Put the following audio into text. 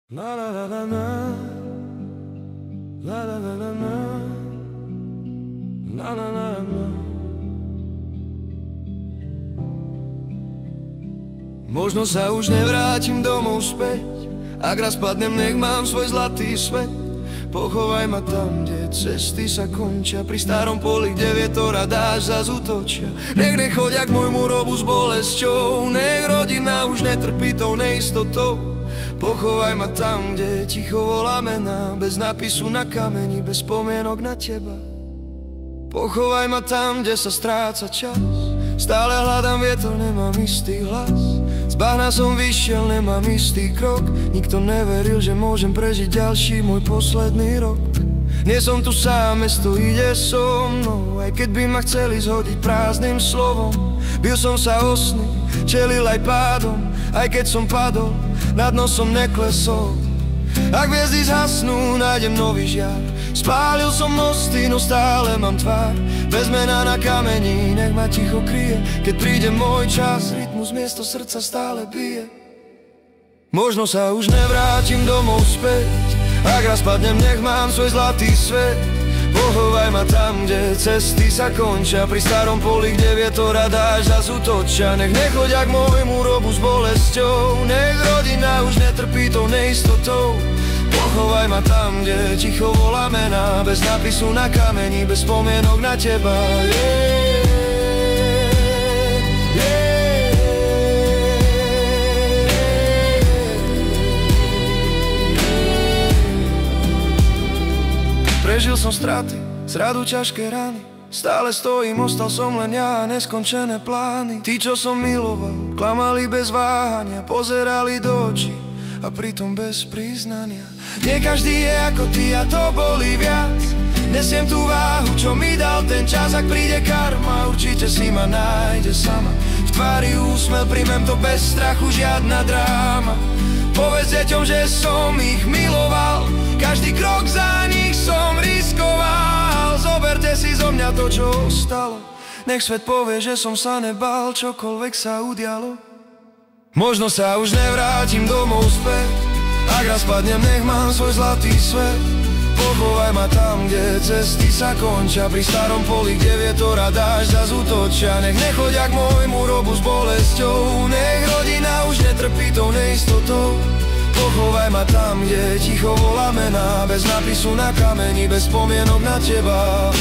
La la la la la, la la la la la, la la la la. Možno sa už nevrátim domov späť, ak raz padnem, nech mám svoj zlatý svet. Pochovaj ma tam, kde cesty sa končia, pri starom poli, kde vietor a dážď zas útočia. Nech nechodia k môjmu robu s bolesťou, nech rodina už netrpí tou neistotou. Pochovaj ma tam, kde ticho volá mená, bez nápisu na kameni, bez spomienok na teba. Pochovaj ma tam, kde sa stráca čas, stále hľadám vietor, nemám istý hlas. Z bahna som vyšiel, nemám istý krok, nikto neveril, že môžem prežiť ďalší môj posledný rok. Nie som tu sám, mesto ide so mnou, aj keď by ma chceli zhodiť prázdnym slovom. Bil som sa o sny, čelil aj pádom, aj keď som padol, na dno som neklesol. Ak hviezdy zhasnú, nájdem nový žiar. Spálil som mosty, no stále mám tvár bez mena na kameni, nech ma ticho kryje. Keď príde môj čas, rytmus miesto srdca stále bije. Možno sa už nevrátim domov späť, ak raz padnem, nech mám svoj zlatý svet. Pochovaj ma tam, kde cesty sa končia, pri starom poli, kde vietor a dážď zas útočia. Nech nechodia k môjmu robu s bolesťou, nech rodina už netrpí tou neistotou. Pochovaj ma tam, kde ticho volá mená, bez nápisu na kameni, bez spomienok na teba. Prežil som straty, zradu, ťažké rany, stále stojím, ostal som len ja a neskončené plány. Tí, čo som miloval, klamali bez váhania, pozerali do očí a pritom bez priznania. Nie každý je ako ty a to bolí viac. Nesiem tú váhu, čo mi dal ten čas. Ak príde karma, určite si ma nájde sama. V tvári úsmev, príjmem to bez strachu, žiadna dráma. Povedz deťom, že som ich miloval, každý krok za nich som riskoval. Zoberte si zo mňa to, čo ostalo, nech svet povie, že som sa nebal, čokoľvek sa udialo. Možno sa už nevrátim domov späť, ak raz padnem, nech mám svoj zlatý svet. Pochovaj ma tam, kde cesty sa končia, pri starom poli, kde vietor a dážď zas útočia. Nech nechodia k môjmu robu s bolesťou, nech rodina už netrpí tou neistotou. Pochovaj ma tam, kde ticho volá mená, bez nápisu na kameni, bez spomienok na teba.